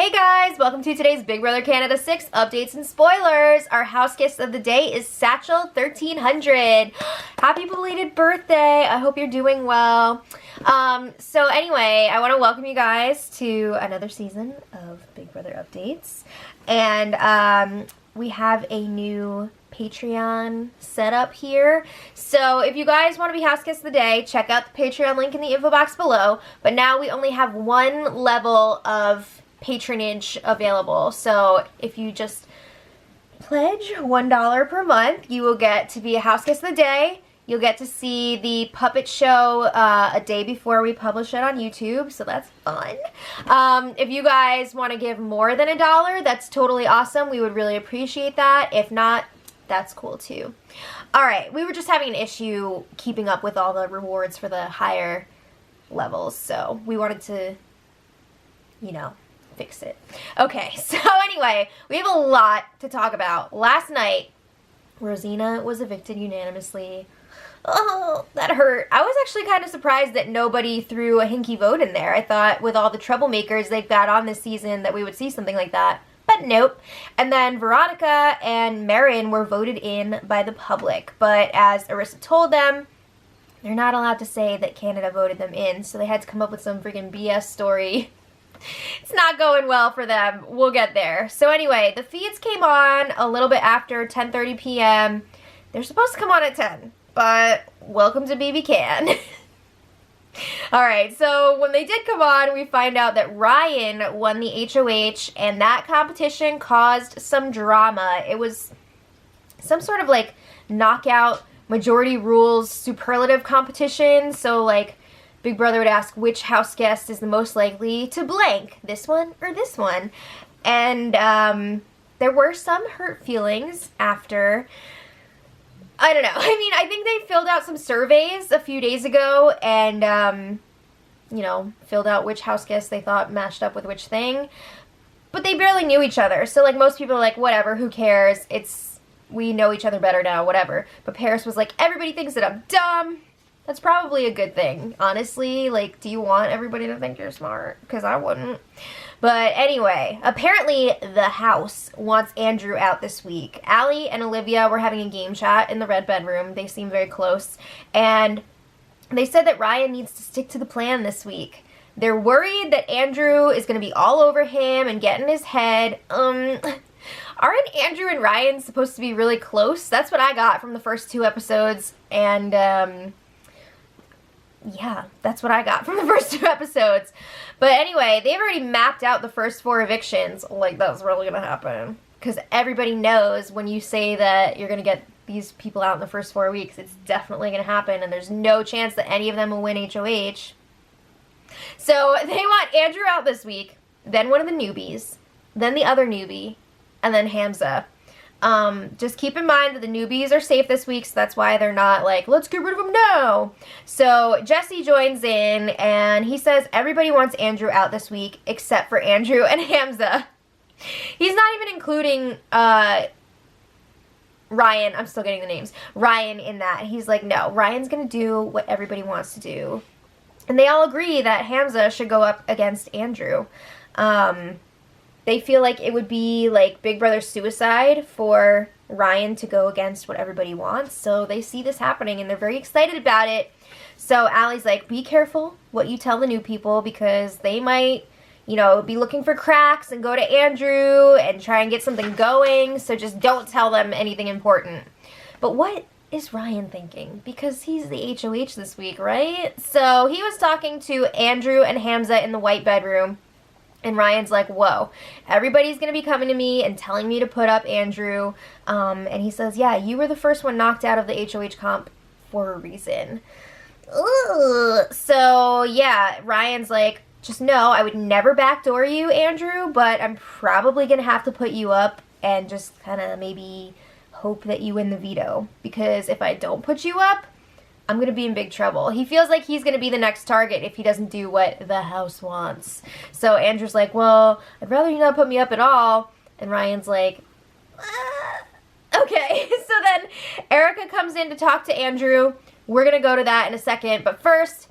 Hey guys, welcome to today's Big Brother Canada 6 updates and spoilers. Our house guest of the day is Satchel1300. Happy belated birthday. I hope you're doing well. So anyway, I want to welcome you guys to another season of Big Brother updates. And we have a new Patreon setup here. So if you guys want to be house guests of the day, check out the Patreon link in the info box below. But now we only have one level of patronage available. So if you just pledge $1 per month, you will get to be a house guest of the day. You'll get to see the puppet show a day before we publish it on YouTube, so that's fun. If you guys want to give more than $1, that's totally awesome. We would really appreciate that. If not, that's cool too. Alright, we were just having an issue keeping up with all the rewards for the higher levels, so we wanted to, you know, fix it. Okay, so anyway, we have a lot to talk about. Last night, Rosina was evicted unanimously. Oh, that hurt. I was actually kind of surprised that nobody threw a hinky vote in there. I thought with all the troublemakers they've got on this season that we would see something like that. But nope. And then Veronica and Marin were voted in by the public. But as Arissa told them, they're not allowed to say that Canada voted them in. So they had to come up with some freaking BS story. It's not going well for them. We'll get there. So anyway, the feeds came on a little bit after 10:30 p.m. They're supposed to come on at 10. But welcome to BB Can. Alright, so when they did come on, we find out that Ryan won the HOH, and that competition caused some drama. It was some sort of like knockout majority rules superlative competition. So like Big Brother would ask which house guest is the most likely to blank, this one or this one. And there were some hurt feelings after. I don't know. I mean, I think they filled out some surveys a few days ago and, you know, filled out which house guests they thought matched up with which thing. But they barely knew each other. So, like, most people are like, whatever, who cares? We know each other better now, whatever. But Paris was like, everybody thinks that I'm dumb. That's probably a good thing, honestly. Like, do you want everybody to think you're smart? Because I wouldn't. But anyway, apparently the house wants Andrew out this week. Allie and Olivia were having a game chat in the red bedroom. They seem very close. And they said that Ryan needs to stick to the plan this week. They're worried that Andrew is going to be all over him and get in his head. Aren't Andrew and Ryan supposed to be really close? That's what I got from the first 2 episodes. And, yeah, that's what I got from the first 2 episodes. But anyway, they've already mapped out the first 4 evictions. Like, that's really going to happen. Because everybody knows when you say that you're going to get these people out in the first 4 weeks, it's definitely going to happen. And there's no chance that any of them will win HOH. So they want Andrew out this week, then one of the newbies, then the other newbie, and then Hamza. Just keep in mind that the newbies are safe this week, so that's why they're not like, let's get rid of them now. So Jesse joins in, and he says everybody wants Andrew out this week, except for Andrew and Hamza. He's not even including, Ryan, I'm still getting the names, Ryan in that. He's like, no, Ryan's gonna do what everybody wants to do. And they all agree that Hamza should go up against Andrew. They feel like it would be like Big Brother suicide for Ryan to go against what everybody wants. So they see this happening and they're very excited about it. So Allie's like, be careful what you tell the new people because they might, you know, be looking for cracks and go to Andrew and try and get something going. So just don't tell them anything important. But what is Ryan thinking? Because he's the HOH this week, right? So he was talking to Andrew and Hamza in the white bedroom. And Ryan's like, whoa, everybody's going to be coming to me and telling me to put up Andrew. And he says, yeah, you were the first one knocked out of the HOH comp for a reason. Ugh. So, yeah, Ryan's like, just know I would never backdoor you, Andrew, but I'm probably going to have to put you up and just kind of maybe hope that you win the veto. Because if I don't put you up, I'm going to be in big trouble. He feels like he's going to be the next target if he doesn't do what the house wants. So Andrew's like, well, I'd rather you not put me up at all. And Ryan's like, okay. So then Erica comes in to talk to Andrew. We're going to go to that in a second. But first,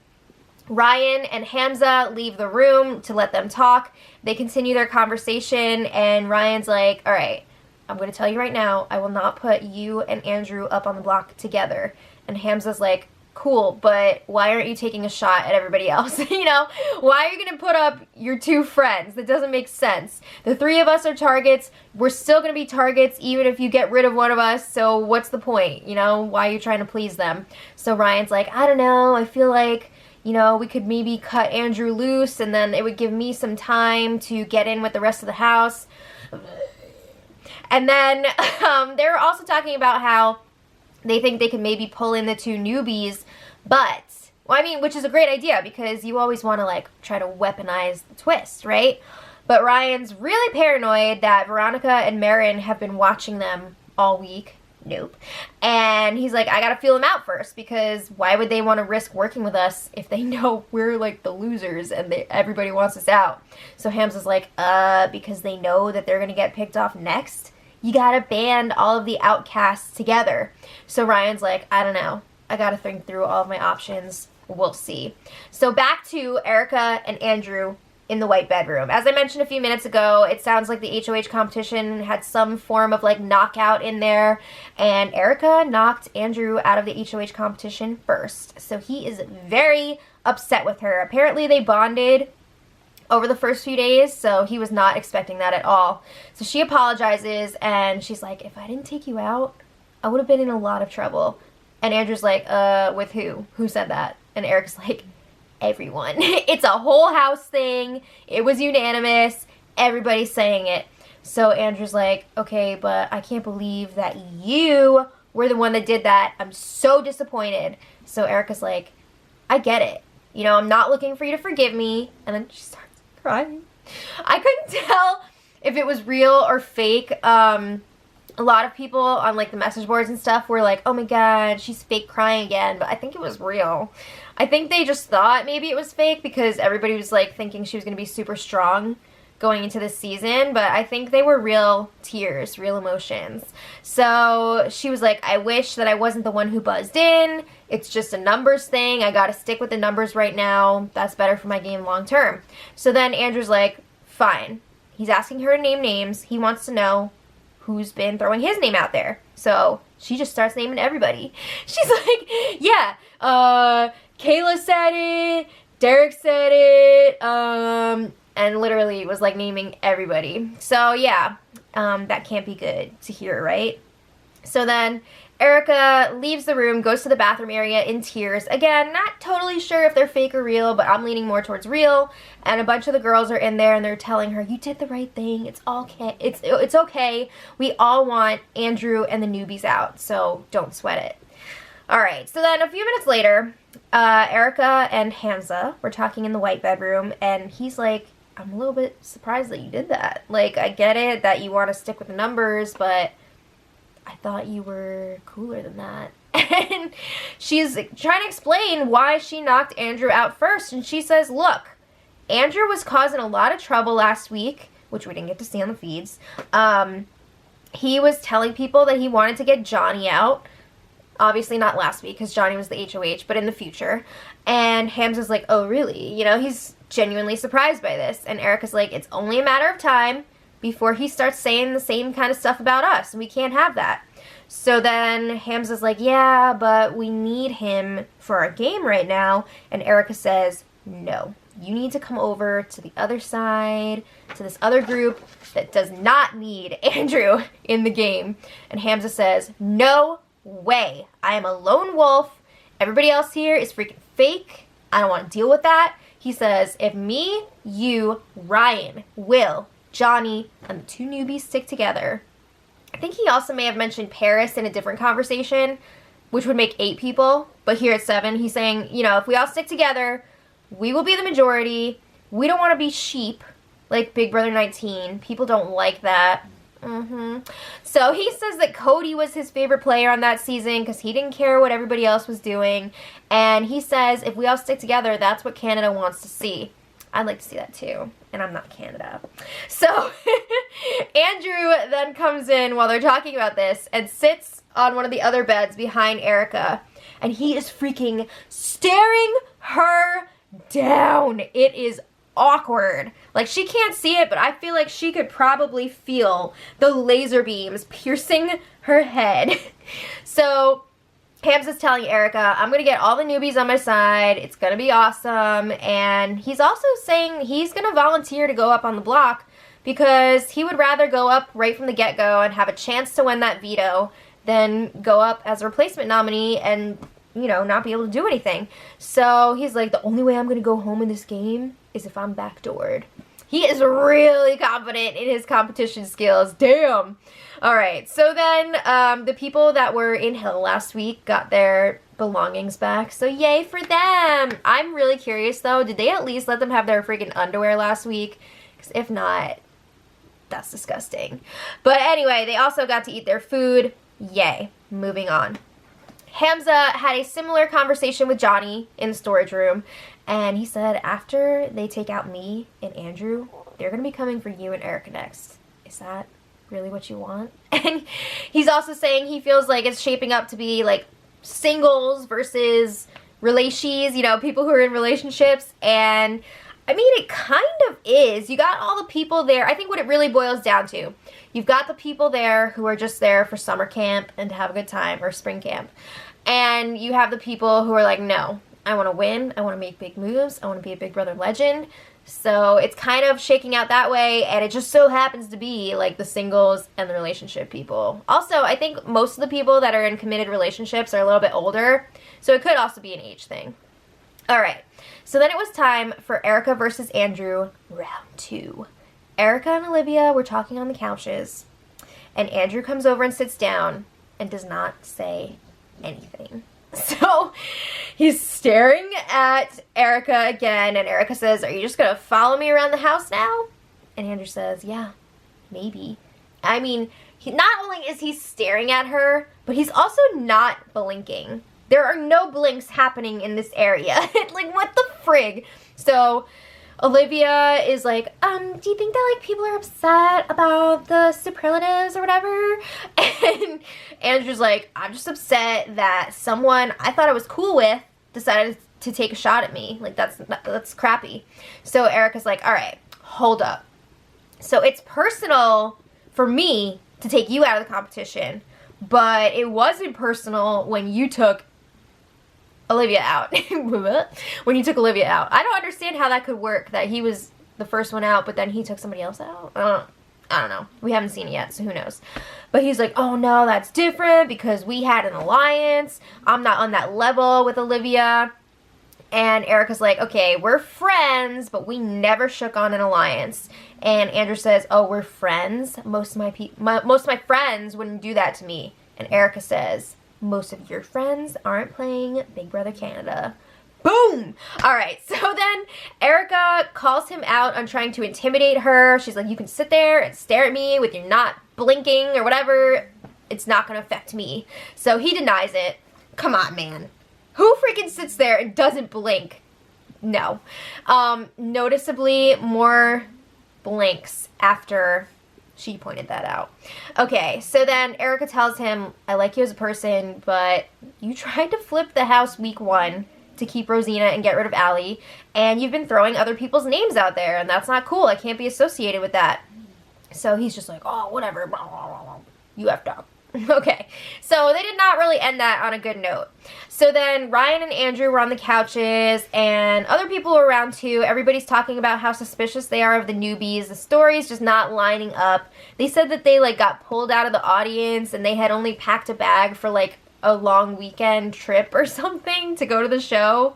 Ryan and Hamza leave the room to let them talk. They continue their conversation, and Ryan's like, all right, I'm going to tell you right now, I will not put you and Andrew up on the block together. And Hamza's like, cool, but why aren't you taking a shot at everybody else? You know, why are you going to put up your two friends? That doesn't make sense. The three of us are targets. We're still going to be targets even if you get rid of one of us, so what's the point? You know, why are you trying to please them? So Ryan's like, I don't know, I feel like, you know, we could maybe cut Andrew loose and then it would give me some time to get in with the rest of the house. And then they were also talking about how they think they could maybe pull in the two newbies, but, well, I mean, which is a great idea because you always want to, like, try to weaponize the twist, right? But Ryan's really paranoid that Veronica and Marin have been watching them all week. Nope. And he's like, I gotta feel them out first because why would they want to risk working with us if they know we're like the losers and everybody wants us out? So Hamza's like, because they know that they're gonna get picked off next. You gotta band all of the outcasts together. So Ryan's like, I don't know. I gotta think through all of my options. We'll see. So back to Erica and Andrew in the white bedroom. As I mentioned a few minutes ago, it sounds like the HOH competition had some form of like knockout in there, and Erica knocked Andrew out of the HOH competition first. So he is very upset with her. Apparently they bonded over the first few days, so he was not expecting that at all. So she apologizes and she's like, if I didn't take you out, I would have been in a lot of trouble. And Andrew's like, with who? Who said that? And Eric's like, everyone. It's a whole house thing. It was unanimous. Everybody's saying it. So Andrew's like, okay, but I can't believe that you were the one that did that. I'm so disappointed. So Erica's like, I get it. You know, I'm not looking for you to forgive me. And then she starts crying. I couldn't tell if it was real or fake. A lot of people on like the message boards and stuff were like, oh my god, she's fake crying again. But I think it was real. I think they just thought maybe it was fake because everybody was like thinking she was going to be super strong going into this season. But I think they were real tears, real emotions. So she was like, I wish that I wasn't the one who buzzed in. It's just a numbers thing. I got to stick with the numbers right now. That's better for my game long term. So then Andrew's like, fine. He's asking her to name names. He wants to know who's been throwing his name out there. So she just starts naming everybody. She's like, yeah, Kayla said it, Derek said it, and literally was like naming everybody. So yeah, that can't be good to hear, right? So then Erica leaves the room, goes to the bathroom area in tears. Again, not totally sure if they're fake or real, but I'm leaning more towards real. And a bunch of the girls are in there and they're telling her, you did the right thing. It's okay. It's okay. We all want Andrew and the newbies out, so don't sweat it. All right, so then a few minutes later, Erica and Hamza were talking in the white bedroom, and he's like, I'm a little bit surprised that you did that. Like, I get it that you want to stick with the numbers, but I thought you were cooler than that. And she's trying to explain why she knocked Andrew out first, and she says, look, Andrew was causing a lot of trouble last week, which we didn't get to see on the feeds. He was telling people that he wanted to get Johnny out. Obviously not last week because Johnny was the HOH, but in the future. And Hamza's like, oh, really? You know, he's genuinely surprised by this. And Erica's like, it's only a matter of time before he starts saying the same kind of stuff about us. And we can't have that. So then Hamza's like, yeah, but we need him for our game right now. And Erica says, no. You need to come over to the other side, to this other group that does not need Andrew in the game. And Hamza says, no way. I am a lone wolf. Everybody else here is freaking fake. I don't want to deal with that. He says, if me, you, Ryan, Will, Johnny, and the two newbies stick together. I think he also may have mentioned Paris in a different conversation, which would make 8 people. But here at 7, he's saying, you know, if we all stick together, we will be the majority. We don't want to be sheep like Big Brother 19. People don't like that. So he says that Cody was his favorite player on that season because he didn't care what everybody else was doing. And he says if we all stick together, that's what Canada wants to see. I'd like to see that too. And I'm not Canada. So Andrew then comes in while they're talking about this and sits on one of the other beds behind Erica. And he is freaking staring her down. It is awkward. Like, she can't see it, but I feel like she could probably feel the laser beams piercing her head. So Hamza's telling Erica, I'm gonna get all the newbies on my side. It's gonna be awesome. And he's also saying he's gonna volunteer to go up on the block because he would rather go up right from the get-go and have a chance to win that veto than go up as a replacement nominee and, you know, not be able to do anything. So he's like, the only way I'm gonna go home in this game is if I'm backdoored. He is really confident in his competition skills. Damn. Alright, so then the people that were in Hill last week got their belongings back. So yay for them. I'm really curious though, did they at least let them have their freaking underwear last week? Because if not, that's disgusting. But anyway, they also got to eat their food. Yay. Moving on. Hamza had a similar conversation with Johnny in the storage room, and he said after they take out me and Andrew, they're going to be coming for you and Erica next. Is that really what you want? And he's also saying he feels like it's shaping up to be like singles versus relations, you know, people who are in relationships. And I mean, it kind of is. You got all the people there. I think what it really boils down to, you've got the people there who are just there for summer camp and to have a good time, or spring camp. And you have the people who are like, no, I want to win. I want to make big moves. I want to be a Big Brother legend. So it's kind of shaking out that way, and it just so happens to be like the singles and the relationship people. Also, I think most of the people that are in committed relationships are a little bit older, so it could also be an age thing. Alright, so then it was time for Erica versus Andrew, round 2. Erica and Olivia were talking on the couches, and Andrew comes over and sits down and does not say anything. So he's staring at Erica again, and Erica says, are you just gonna follow me around the house now? And Andrew says, yeah, maybe. I mean, not only is he staring at her, but he's also not blinking. There are no blinks happening in this area. Like, what the frig? So Olivia is like, do you think that, like, people are upset about the superlatives or whatever? And Andrew's like, I'm just upset that someone I thought I was cool with decided to take a shot at me. Like, that's crappy. So Erica's like, all right, hold up. So it's personal for me to take you out of the competition, but it wasn't personal when you took Olivia out. When you took Olivia out. I don't understand how that could work, that he was the first one out, but then he took somebody else out. I don't know. We haven't seen it yet, so who knows. But he's like, oh no, that's different because we had an alliance. I'm not on that level with Olivia. And Erica's like, okay, we're friends, but we never shook on an alliance. And Andrew says, oh, we're friends? Most of my friends wouldn't do that to me. And Erica says, most of your friends aren't playing Big Brother Canada. Boom! Alright, so then Erica calls him out on trying to intimidate her. She's like, you can sit there and stare at me with your not blinking or whatever. It's not going to affect me. So he denies it. Come on, man. Who freaking sits there and doesn't blink? No. Noticeably more blinks after she pointed that out. Okay, so then Erica tells him, I like you as a person, but you tried to flip the house week 1 to keep Rosina and get rid of Allie, and you've been throwing other people's names out there, and that's not cool. I can't be associated with that. So he's just like, oh, whatever. You effed up. Okay, so they did not really end that on a good note. So then Ryan and Andrew were on the couches, and other people were around too. Everybody's talking about how suspicious they are of the newbies. The story's just not lining up. They said that they like got pulled out of the audience, and they had only packed a bag for like a long weekend trip or something to go to the show.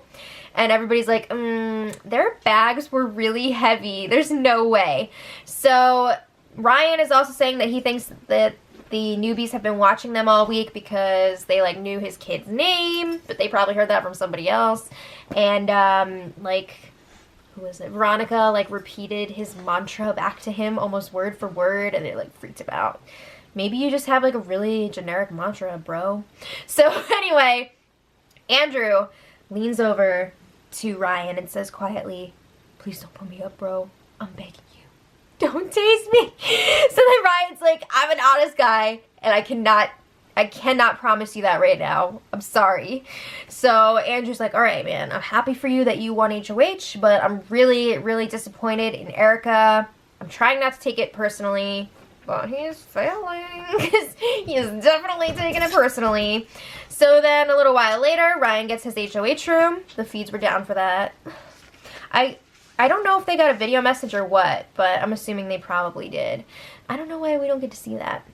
And everybody's like, their bags were really heavy. There's no way. So Ryan is also saying that he thinks that the newbies have been watching them all week because they, like, knew his kid's name, but they probably heard that from somebody else. And, like, who was it? Veronica, like, repeated his mantra back to him almost word for word, and it, like, freaked him out. Maybe you just have, like, a really generic mantra, bro. So, anyway, Andrew leans over to Ryan and says quietly, please don't put me up, bro. I'm begging you. Don't taste me. So then Ryan's like, I'm an honest guy, and I cannot I cannot promise you that right now. I'm sorry. So Andrew's like, all right, man, I'm happy for you that you won HOH, but I'm really, really disappointed in Erica. I'm trying not to take it personally, but he's failing. He is definitely taking it personally. So then a little while later, Ryan gets his HOH room. The feeds were down for that. I don't know if they got a video message or what, but I'm assuming they probably did. I don't know why we don't get to see that.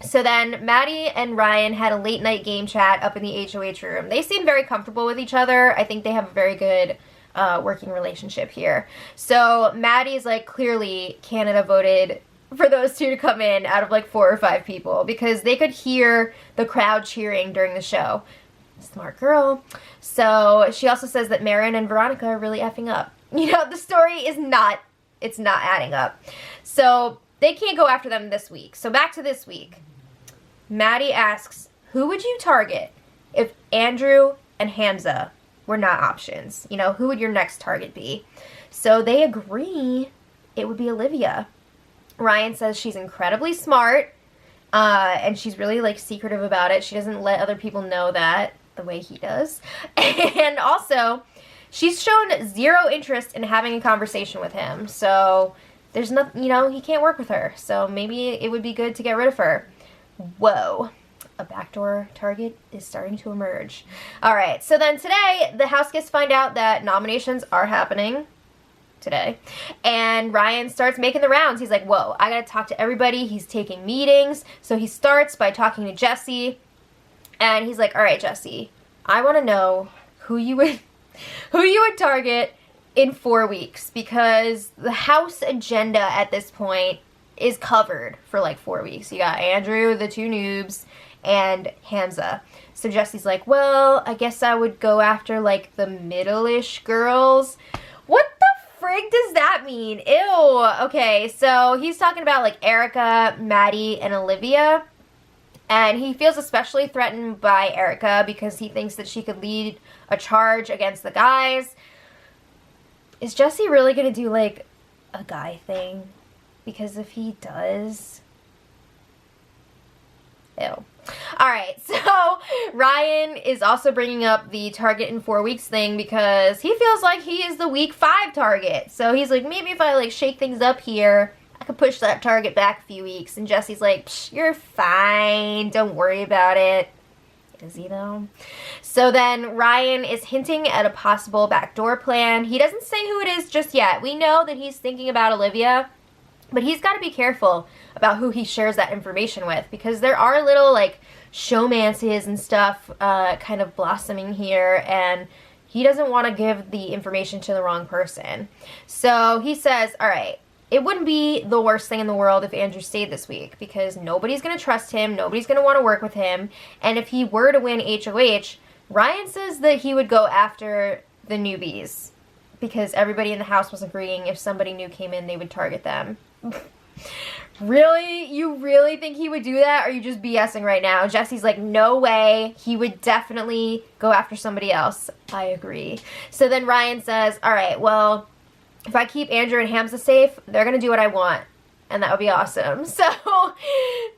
So then Maddie and Ryan had a late night game chat up in the HOH room. They seem very comfortable with each other. I think they have a very good working relationship here. So Maddie's like, clearly Canada voted for those two to come in out of like 4 or 5 people because they could hear the crowd cheering during the show. Smart girl. So she also says that Marin and Veronica are really effing up. You know, the story is not, it's not adding up. So they can't go after them this week. So back to this week. Maddie asks, who would you target if Andrew and Hamza were not options? You know, who would your next target be? So they agree it would be Olivia. Ryan says she's incredibly smart, and she's really, like, secretive about it. She doesn't let other people know that the way he does. And also, she's shown zero interest in having a conversation with him. So there's nothing, you know, he can't work with her. So maybe it would be good to get rid of her. Whoa. A backdoor target is starting to emerge. All right. So then today, the house guests find out that nominations are happening today. And Ryan starts making the rounds. He's like, whoa, I got to talk to everybody. He's taking meetings. So he starts by talking to Jesse. And he's like, all right, Jesse, I want to know who you would target in 4 weeks, because the house agenda at this point is covered for like 4 weeks. You got Andrew, the 2 noobs, and Hamza. So Jesse's like, well, I guess I would go after like the middle-ish girls. What the frig does that mean? Ew. Okay, so he's talking about like Erica, Maddie, and Olivia. And he feels especially threatened by Erica because he thinks that she could lead a charge against the guys. Is Jesse really going to do like a guy thing? Because if he does... Ew. Alright, so Ryan is also bringing up the target in 4 weeks thing because he feels like he is the week 5 target. So he's like, maybe if I like shake things up here, I could push that target back a few weeks. And Jesse's like, psh, you're fine. Don't worry about it. Is he though? So then Ryan is hinting at a possible backdoor plan. He doesn't say who it is just yet. We know that he's thinking about Olivia, but he's got to be careful about who he shares that information with, because there are little like showmances and stuff kind of blossoming here, and he doesn't want to give the information to the wrong person. So he says, all right, it wouldn't be the worst thing in the world if Andrew stayed this week, because nobody's going to trust him, nobody's going to want to work with him, and if he were to win HOH, Ryan says that he would go after the newbies, because everybody in the house was agreeing if somebody new came in, they would target them. Really? You really think he would do that, or are you just BSing right now? Jesse's like, no way. He would definitely go after somebody else. I agree. So then Ryan says, all right, well, if I keep Andrew and Hamza safe, they're going to do what I want. And that would be awesome. So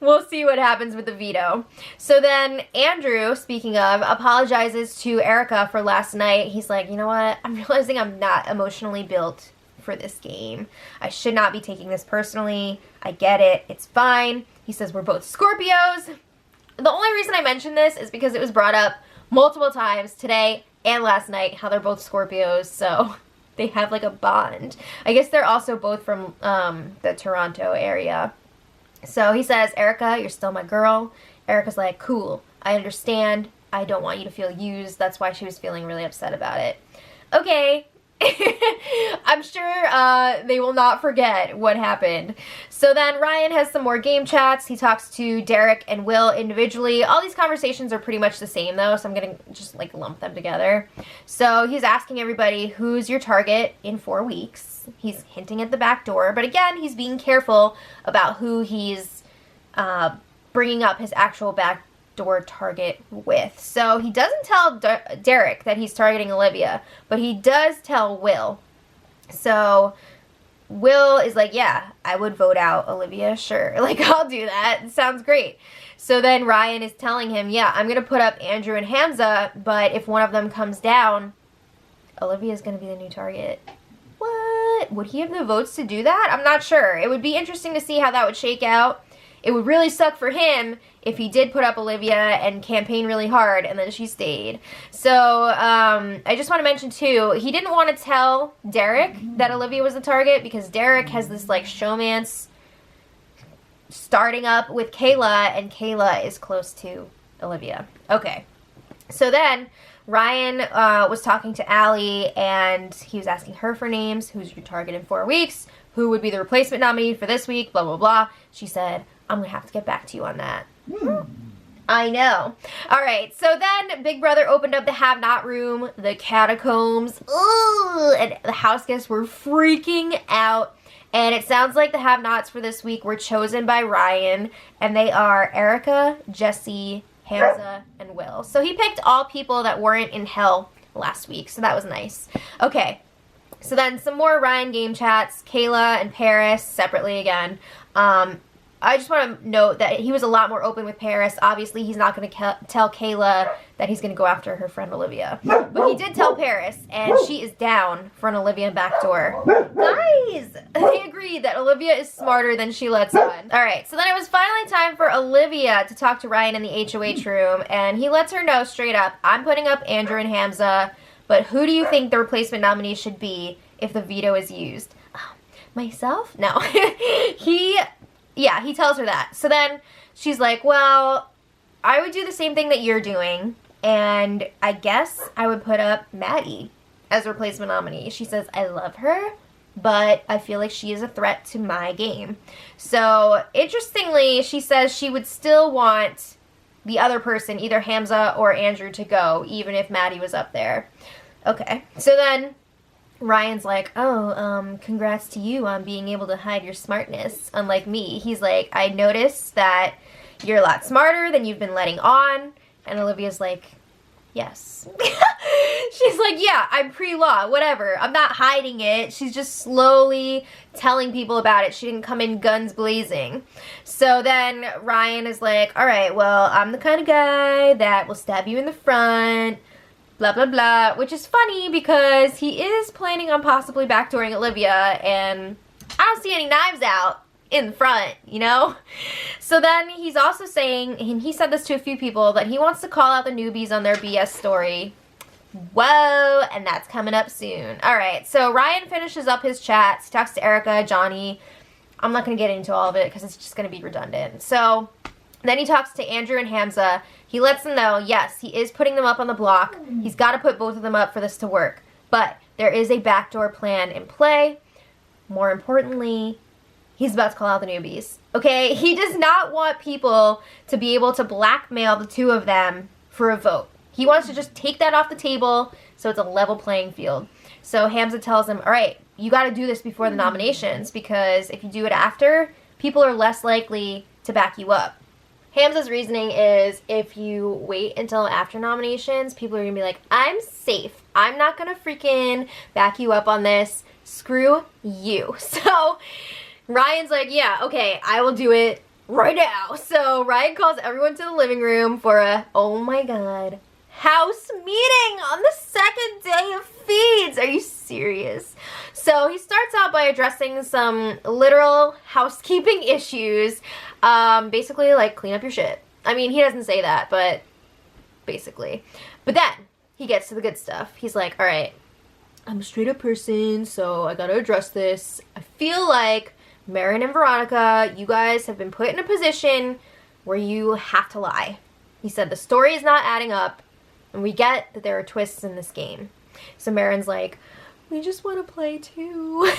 we'll see what happens with the veto. So then Andrew, speaking of, apologizes to Erica for last night. He's like, you know what? I'm realizing I'm not emotionally built for this game. I should not be taking this personally. I get it. It's fine. He says we're both Scorpios. The only reason I mention this is because it was brought up multiple times today and last night how they're both Scorpios. So they have like a bond. I guess they're also both from the Toronto area. So he says, Erica, you're still my girl. Erica's like, cool. I understand. I don't want you to feel used. That's why she was feeling really upset about it. Okay. I'm sure they will not forget what happened. So then Ryan has some more game chats. He talks to Derek and Will individually. All these conversations are pretty much the same though, so I'm gonna just like lump them together. So he's asking everybody, who's your target in 4 weeks? He's hinting at the back door, but again, he's being careful about who he's bringing up his actual back door target with. So he doesn't tell Derek that he's targeting Olivia, but he does tell Will. So Will is like, yeah, I would vote out Olivia, sure. Like, I'll do that. It sounds great. So then Ryan is telling him, yeah, I'm going to put up Andrew and Hamza, but if one of them comes down, Olivia's going to be the new target. What? Would he have the votes to do that? I'm not sure. It would be interesting to see how that would shake out. It would really suck for him if he did put up Olivia and campaign really hard and then she stayed. So I just want to mention too, he didn't want to tell Derek that Olivia was the target because Derek has this like showmance starting up with Kayla, and Kayla is close to Olivia. Okay, so then Ryan was talking to Allie, and he was asking her for names. Who's your target in 4 weeks? Who would be the replacement nominee for this week? Blah, blah, blah. She said, I'm going to have to get back to you on that. I know. All right, so then Big Brother opened up the have-not room, the catacombs. Ooh, and the house guests were freaking out. And it sounds like the have-nots for this week were chosen by Ryan, and they are Erica, Jesse, Hamza, and Will. So he picked all people that weren't in hell last week, so that was nice. Okay, so then some more Ryan game chats. Kayla and Paris separately again. I just want to note that he was a lot more open with Paris. Obviously, he's not going to tell Kayla that he's going to go after her friend Olivia. But he did tell Paris, and she is down for an Olivia backdoor. Guys, they agreed that Olivia is smarter than she lets on. All right, so then it was finally time for Olivia to talk to Ryan in the HOH room, and he lets her know straight up, I'm putting up Andrew and Hamza, but who do you think the replacement nominee should be if the veto is used? Myself? No. Yeah, he tells her that. So then she's like, well, I would do the same thing that you're doing, and I guess I would put up Maddie as a replacement nominee. She says, I love her, but I feel like she is a threat to my game. So, interestingly, she says she would still want the other person, either Hamza or Andrew, to go, even if Maddie was up there. Okay, so then Ryan's like, oh, congrats to you on being able to hide your smartness, unlike me. He's like, I noticed that you're a lot smarter than you've been letting on. And Olivia's like, yes. She's like, yeah, I'm pre-law, whatever. I'm not hiding it. She's just slowly telling people about it. She didn't come in guns blazing. So then Ryan is like, all right, well, I'm the kind of guy that will stab you in the front, blah, blah, blah, which is funny because he is planning on possibly backdooring Olivia, and I don't see any knives out in the front, you know? So then he's also saying, and he said this to a few people, that he wants to call out the newbies on their BS story. Whoa, and that's coming up soon. All right, so Ryan finishes up his chats. He talks to Erica, Johnny. I'm not going to get into all of it because it's just going to be redundant. So then he talks to Andrew and Hamza. He lets them know, yes, he is putting them up on the block. He's got to put both of them up for this to work. But there is a backdoor plan in play. More importantly, he's about to call out the newbies. Okay? He does not want people to be able to blackmail the two of them for a vote. He wants to just take that off the table so it's a level playing field. So Hamza tells him, all right, you got to do this before the nominations, because if you do it after, people are less likely to back you up. Hamza's reasoning is if you wait until after nominations, people are going to be like, I'm safe. I'm not going to freaking back you up on this. Screw you. So Ryan's like, yeah, okay, I will do it right now. So Ryan calls everyone to the living room for a, oh my god, house meeting on the second day of feeds. Are you serious? So he starts out by addressing some literal housekeeping issues. Basically, like, clean up your shit. I mean, he doesn't say that, but basically. But then he gets to the good stuff. He's like, all right, I'm a straight up person, so I gotta address this. I feel like Marin and Veronica, you guys have been put in a position where you have to lie. He said the story is not adding up, and we get that there are twists in this game. So Marin's like, we just want to play too.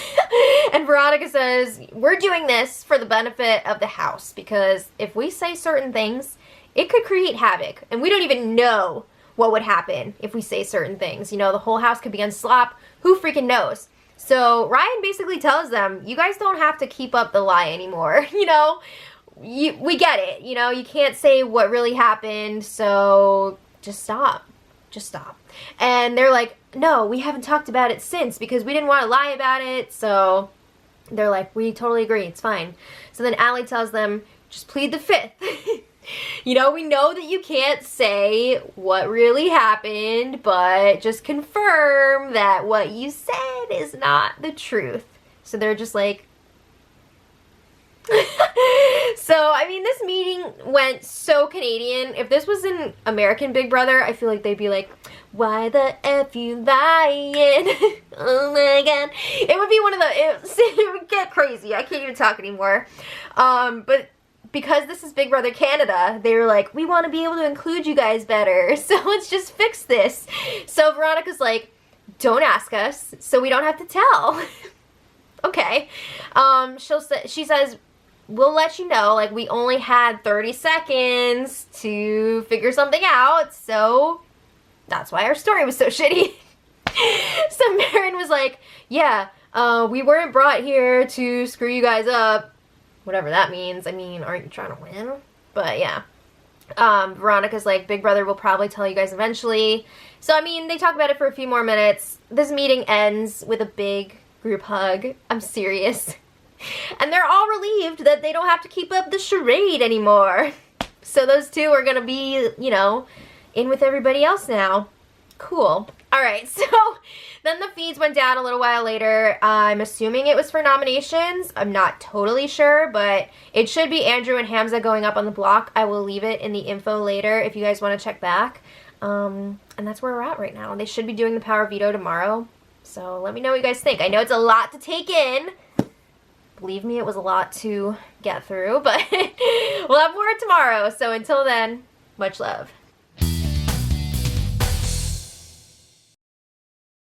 And Veronica says, we're doing this for the benefit of the house, because if we say certain things, it could create havoc. And we don't even know what would happen if we say certain things. You know, the whole house could be on slop. Who freaking knows? So Ryan basically tells them, you guys don't have to keep up the lie anymore. You know, we get it. You know, you can't say what really happened, so just stop. Just stop. And they're like, no, we haven't talked about it since because we didn't want to lie about it. So They're like, we totally agree, it's fine. So then Allie tells them, just plead the fifth. You know, we know that you can't say what really happened, but just confirm that what you said is not the truth. So they're just like... So, I mean, this meeting went so Canadian. If this was an American Big Brother, I feel like they'd be like, why the F you lying? Oh my god. It would be one of the... It would get crazy. I can't even talk anymore. But... because this is Big Brother Canada, they were like, we want to be able to include you guys better, so let's just fix this. So Veronica's like, don't ask us, so we don't have to tell. Okay. She says, we'll let you know, like, we only had 30 seconds to figure something out, so that's why our story was so shitty. So Marin was like, yeah, we weren't brought here to screw you guys up. Whatever that means. I mean, aren't you trying to win? But yeah. Veronica's like, Big Brother will probably tell you guys eventually. So, I mean, they talk about it for a few more minutes. This meeting ends with a big group hug. I'm serious. And they're all relieved that they don't have to keep up the charade anymore. So those two are gonna be, you know, in with everybody else now. Cool. Alright, so then the feeds went down a little while later. I'm assuming it was for nominations. I'm not totally sure, but it should be Andrew and Hamza going up on the block. I will leave it in the info later if you guys want to check back. And that's where we're at right now. They should be doing the power veto tomorrow. So let me know what you guys think. I know it's a lot to take in. Believe me, it was a lot to get through, but we'll have more tomorrow. So until then, much love.